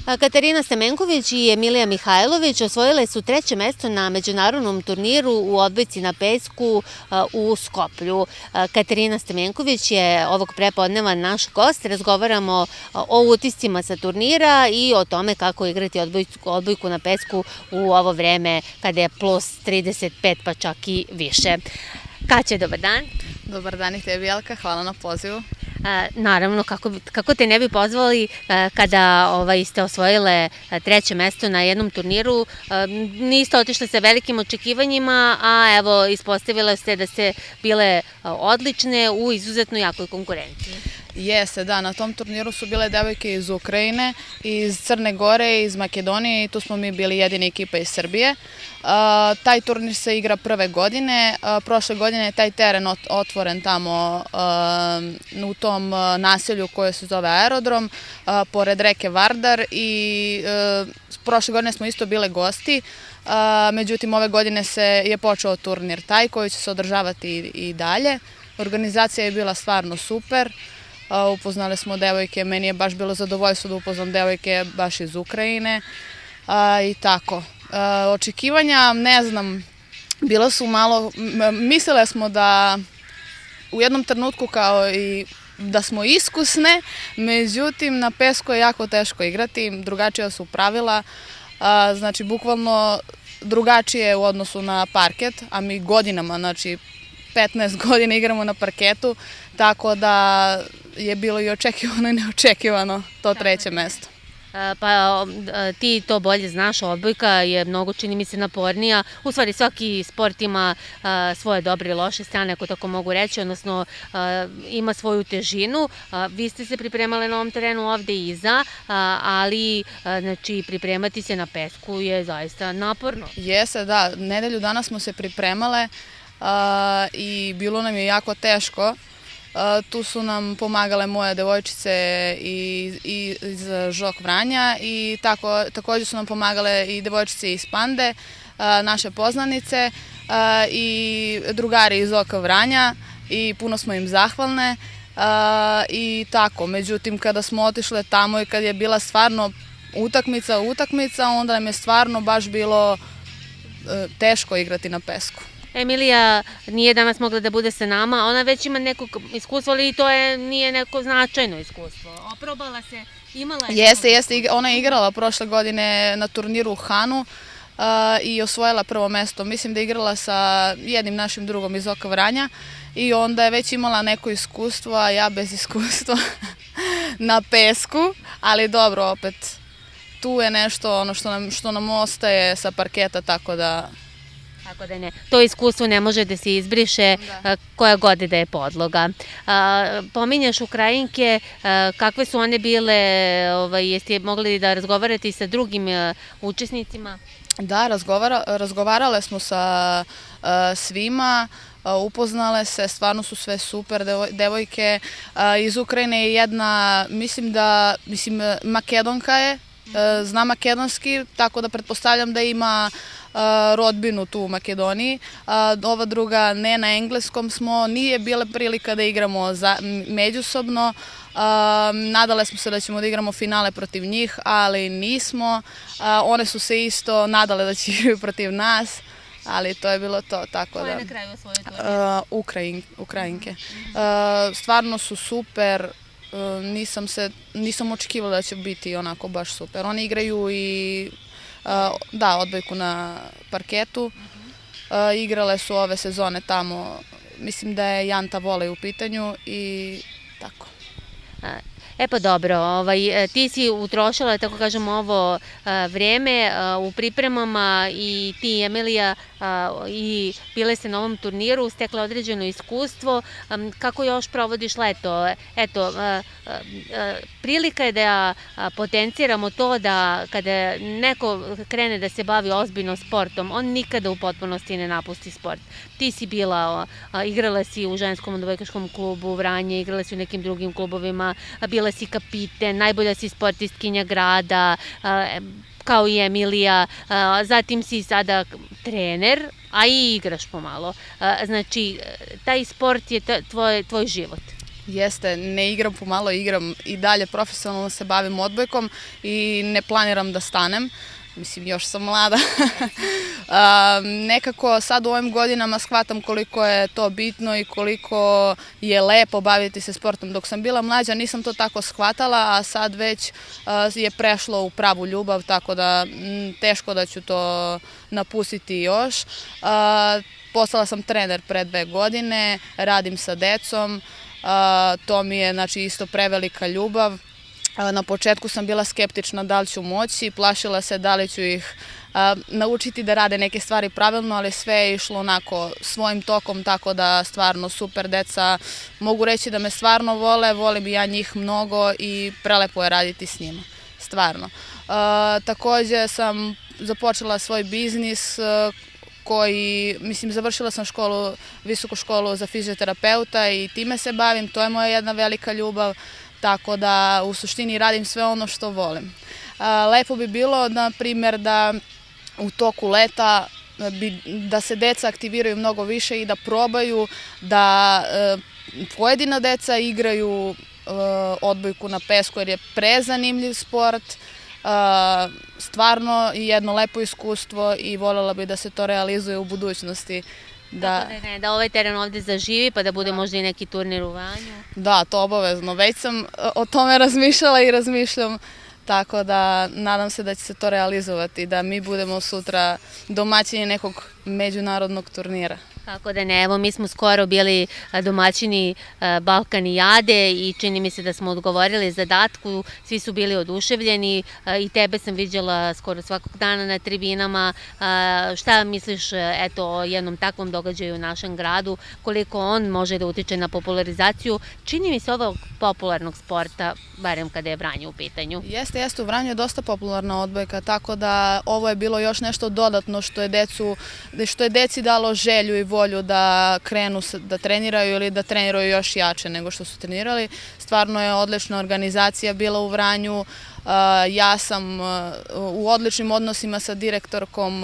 Katarina Stamenković i Emilija Mihajlović osvojile su 3. mesto na međunarodnom turniru u odbojci na pesku u Skoplju. Katarina Stamenković je ovog prepodneva naš gost. Razgovaramo o utiscima sa turnira i o tome kako igrati odbojku na pesku u ovo vreme kada je plus 35 pa čak i više. Kaća, dobar dan. Dobar dan i tebi, Jelka, hvala na pozivu. Naravno, kako te ne bi pozvali kada ste osvojile 3. mesto na jednom turniru, niste otišli sa velikim očekivanjima, a evo ispostavile ste da ste bile odlične u izuzetno jakoj konkurenciji. Jeste, da, na tom turniru su bile devojke iz Ukrajine, iz Crne Gore, iz Makedonije i tu smo mi bili jedina ekipa iz Srbije. Taj turnir se igra prve godine, prošle godine je taj teren otvoren tamo u tom naselju koje se zove Aerodrom, pored reke Vardar i prošle godine smo isto bile gosti, međutim ove godine je počeo turnir taj koji će se održavati i dalje. Organizacija je bila stvarno super. Upoznali smo devojke, meni je baš bilo zadovoljstvo da upoznam devojke baš iz Ukrajine i tako. Očekivanja, ne znam, bila su malo, mislile smo da u jednom trenutku kao i da smo iskusne, međutim na pesku je jako teško igrati, drugačija su pravila, znači bukvalno drugačije u odnosu na parket, a mi godinama, znači 15 godina igramo na parketu, tako da je bilo i očekivano i neočekivano to 3. mesto. Pa ti to bolje znaš, odbojka je mnogo, čini mi se, napornija. U stvari svaki sport ima svoje dobre i loše strane, ako tako mogu reći, odnosno ima svoju težinu. Vi ste se pripremali na ovom terenu ovde iza, ali znači pripremati se na pesku je zaista naporno. Jeste, da, nedelju dana smo se pripremale i bilo nam je jako teško. Tu su nam pomagale moje devojčice iz Žok Vranja i također su nam pomagale i devojčice iz Pande, naše poznanice i drugari iz OK Vranja i puno smo im zahvalne i tako. Međutim, kada smo otišle tamo i kad je bila stvarno utakmica, onda nam je stvarno baš bilo teško igrati na pesku. Emilija nije danas mogla da bude sa nama, ona već ima nekog iskustva, ali to nije neko značajno iskustvo. Oprobala se, imala je... Jeste, ona je igrala prošle godine na turniru u Hanu i osvojila 1. mesto. Mislim da je igrala sa jednim našim drugom iz OK Vranja i onda je već imala neko iskustvo, a ja bez iskustva na pesku, ali dobro, opet tu je nešto ono što nam ostaje sa parketa, tako da... Tako da ne. To iskustvo ne može da se izbriše koja god da je podloga. Pominjaš Ukrajinke, kakve su one bile, jeste mogli da razgovarate i sa drugim učesnicima? Da, razgovarale smo sa svima, upoznale se, stvarno su sve super devojke. Iz Ukrajine je jedna, mislim Makedonka je, zna makedonski, tako da pretpostavljam da ima rodbinu tu u Makedoniji. Ova druga ne, na engleskom smo, nije bila prilika da igramo međusobno. Nadale smo se da ćemo da igramo finale protiv njih, ali nismo. One su se isto nadale da će igrati protiv nas, ali to je bilo to. Ko je na kraju osvojio turnir? Ukrajinke. Stvarno su super. Nisam očekivala da će biti onako baš super. Oni igraju i odbojku na parketu. Igrale su ove sezone tamo, mislim da je Janta Volej u pitanju i tako. E pa dobro, ti si utrošila, tako kažem, ovo vreme u pripremama i ti, Emilija, i bile ste na ovom turniru, stekla određeno iskustvo. Kako još provodiš leto? Eto, prilika je da potenciramo to da kada neko krene da se bavi ozbiljno sportom, on nikada u potpunosti ne napusti sport. Ti si igrala si u ženskom odbojkaškom klubu Vranje, igrala si u nekim drugim klubovima, bila si kapiten, najbolja si sportistkinja grada, kao i Emilija, zatim si sada trener, a i igraš pomalo. Znači, taj sport je tvoj život. Jeste, ne igram pomalo, igram i dalje profesionalno se bavim odbojkom i ne planiram da stanem. Mislim, još sam mlada. Nekako sad u ovim godinama shvatam koliko je to bitno i koliko je lepo baviti se sportom. Dok sam bila mlađa nisam to tako shvatala, a sad već je prešlo u pravu ljubav, tako da teško da ću to napustiti još. Postala sam trener pre 2 godine, radim sa decom, to mi je znači isto prevelika ljubav. Na početku sam bila skeptična da li ću moći, plašila se da li ću ih naučiti da rade neke stvari pravilno, ali sve je išlo onako svojim tokom, tako da stvarno super deca. Mogu reći da me stvarno vole, volim i ja njih mnogo i prelepo je raditi s njima, stvarno. Takođe sam započela svoj biznis koji, mislim, završila sam visoku školu za fizioterapeuta i time se bavim, to je moja jedna velika ljubav. Tako da u suštini radim sve ono što volim. Lepo bi bilo, na primjer, da u toku leta da se deca aktiviraju mnogo više i da probaju da pojedina deca igraju odbojku na pesku jer je prezanimljiv sport. Stvarno jedno lepo iskustvo i voljela bi da se to realizuje u budućnosti. Da ovaj teren ovde zaživi pa da bude možda i neki turnir u Vranju. Da, to obavezno. Već sam o tome razmišljala i razmišljam, tako da nadam se da će se to realizovati, da mi budemo sutra domaćini nekog međunarodnog turnira. Kako da ne, evo mi smo skoro bili domaćini Balkanijade i čini mi se da smo odgovorili zadatku, svi su bili oduševljeni i tebe sam viđala skoro svakog dana na tribinama. Šta misliš o jednom takvom događaju u našem gradu, koliko on može da utiče na popularizaciju, čini mi se, ovog popularnog sporta, barem kada je Vranje u pitanju? Jeste, u Vranju je dosta popularna odbojka, tako da ovo je bilo još nešto dodatno što je deci dalo želju i volju da krenu da treniraju ili da treniraju još jače nego što su trenirali. Stvarno je odlična organizacija bila u Vranju. Ja sam u odličnim odnosima sa direktorkom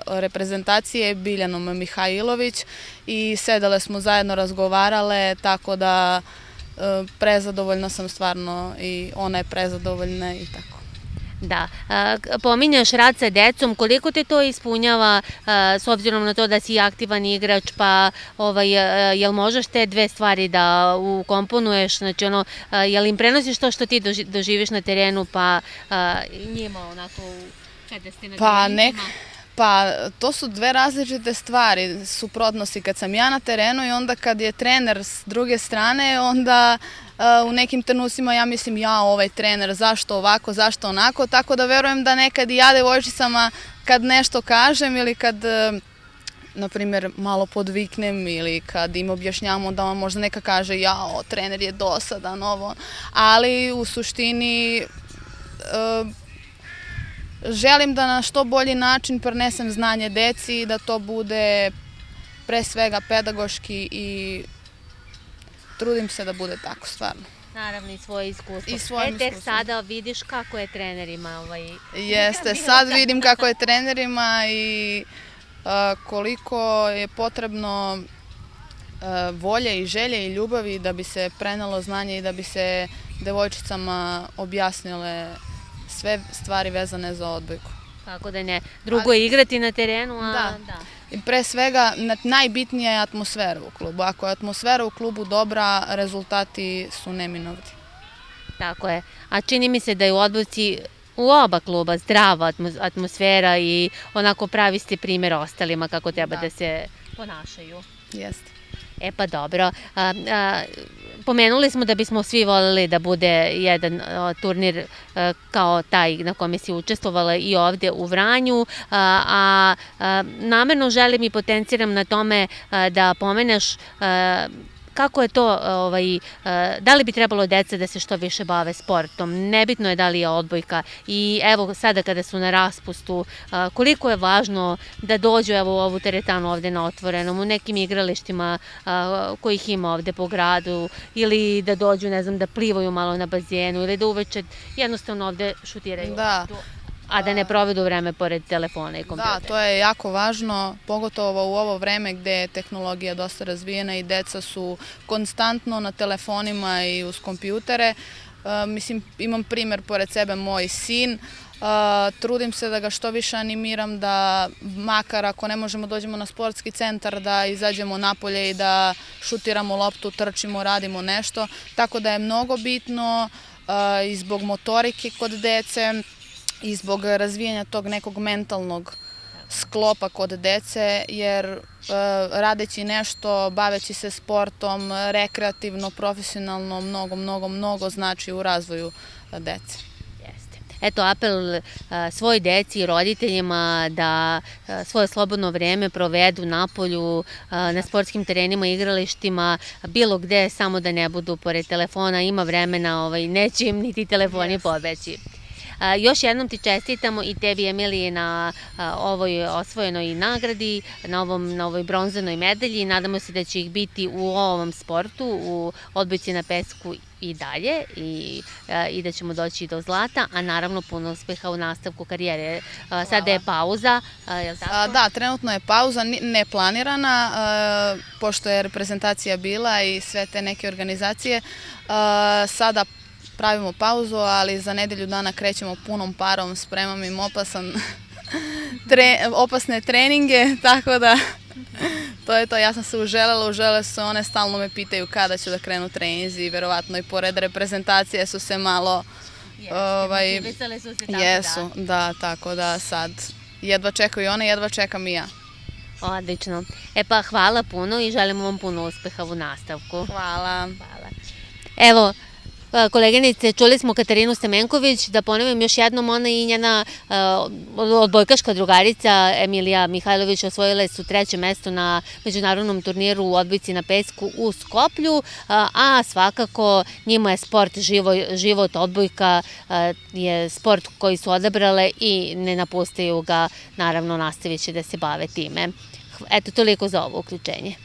reprezentacije Biljanom Mihajlović i sedale smo zajedno, razgovarale, tako da prezadovoljna sam stvarno i ona je prezadovoljna i tako. Da, pominjaš rad sa decom, koliko te to ispunjava s obzirom na to da si aktivan igrač, pa jel možeš te dve stvari da ukomponuješ, znači jel im prenosiš to što ti doživiš na terenu, pa njima onako kada ste na terenu? Pa to su dve različite stvari, suprotnosti. Kad sam ja na terenu i onda kad je trener s druge strane, onda u nekim trenucima ja mislim ovaj trener, zašto ovako, zašto onako, tako da verujem da nekad i ja devojčicama kad nešto kažem ili kad, na primjer, malo podviknem ili kad im objašnjamo da on možda neka kaže trener je dosadan, ovo, ali u suštini želim da na što bolji način prenesem znanje deci i da to bude pre svega pedagoški i trudim se da bude tako, stvarno. Naravno i svoje iskustvo. I svojim iskustvom. Tek sada vidiš kako je trenerima. Jeste, sad vidim kako je trenerima i koliko je potrebno volje i želje i ljubavi da bi se prenelo znanje i da bi se devojčicama objasnile sve stvari vezane za odbojku. Kako da ne. Drugo je igrati na terenu, a da. I pre svega, najbitnija je atmosfera u klubu. Ako je atmosfera u klubu dobra, rezultati su neminovni. Tako je. A čini mi se da je u odbojci u oba kluba zdrava atmosfera i onako pravi ste primjer ostalima kako treba da se ponašaju. Jeste. Pa dobro. Pomenuli smo da bismo svi voljeli da bude jedan turnir kao taj na kome si učestvovala i ovde u Vranju, a namerno želim i potenciram na tome da pomeneš kako je to, da li bi trebalo deca da se što više bave sportom, nebitno je da li je odbojka i evo sada kada su na raspustu, koliko je važno da dođu u ovu teretanu ovde na otvorenom, u nekim igralištima kojih ima ovde po gradu ili da dođu, ne znam, da plivaju malo na bazenu ili da uveče jednostavno ovde šutiraju. Da. a da ne provedu vreme pored telefona i kompjutera. Da, to je jako važno, pogotovo u ovo vreme gde je tehnologija dosta razvijena i deca su konstantno na telefonima i uz kompjutere. Mislim, imam primer pored sebe, moj sin. Trudim se da ga što više animiram, da makar ako ne možemo dođemo na sportski centar, da izađemo napolje i da šutiramo loptu, trčimo, radimo nešto. Tako da je mnogo bitno i zbog motorike kod dece i zbog razvijanja tog nekog mentalnog sklopa kod dece, jer radeći nešto, baveći se sportom, rekreativno, profesionalno, mnogo znači u razvoju dece. Eto, apel svoj deci i roditeljima da svoje slobodno vreme provedu napolju, na sportskim terenima, igralištima, bilo gde, samo da ne budu pored telefona, ima vremena, neće im niti telefoni pobeći. Još jednom ti čestitamo i tebi, Emilije, na ovoj osvojenoj nagradi, na ovoj bronzanoj medalji. Nadamo se da će ih biti u ovom sportu, u odbojci na pesku i dalje i da ćemo doći do zlata, a naravno puno uspeha u nastavku karijere. Sada je pauza, je li tako? Da, trenutno je pauza, neplanirana, pošto je reprezentacija bila i sve te neke organizacije. Sada pravimo pauzu, ali za nedelju dana krećemo punom parom, spremam im opasne treninge, tako da to je to. Ja sam se uželela su one, stalno me pitaju kada ću da krenu treninzi i verovatno i pored reprezentacije su se malo... Motivisale su se tako da. Jesu, da, tako da sad jedva čekaju one, jedva čekam i ja. Odlično. E pa hvala puno i želimo vam puno uspeha u nastavku. Hvala. Evo, koleginice, čuli smo Katarinu Stamenković, da ponovim još jednom, ona i njena odbojkaška drugarica Emilija Mihajlović osvojile su 3. mesto na međunarodnom turniru u odbojci na pesku u Skoplju, a svakako njima je sport život, odbojka je sport koji su odabrale i ne napustaju ga, naravno nastavit će da se bave time. Eto, toliko za ovo uključenje.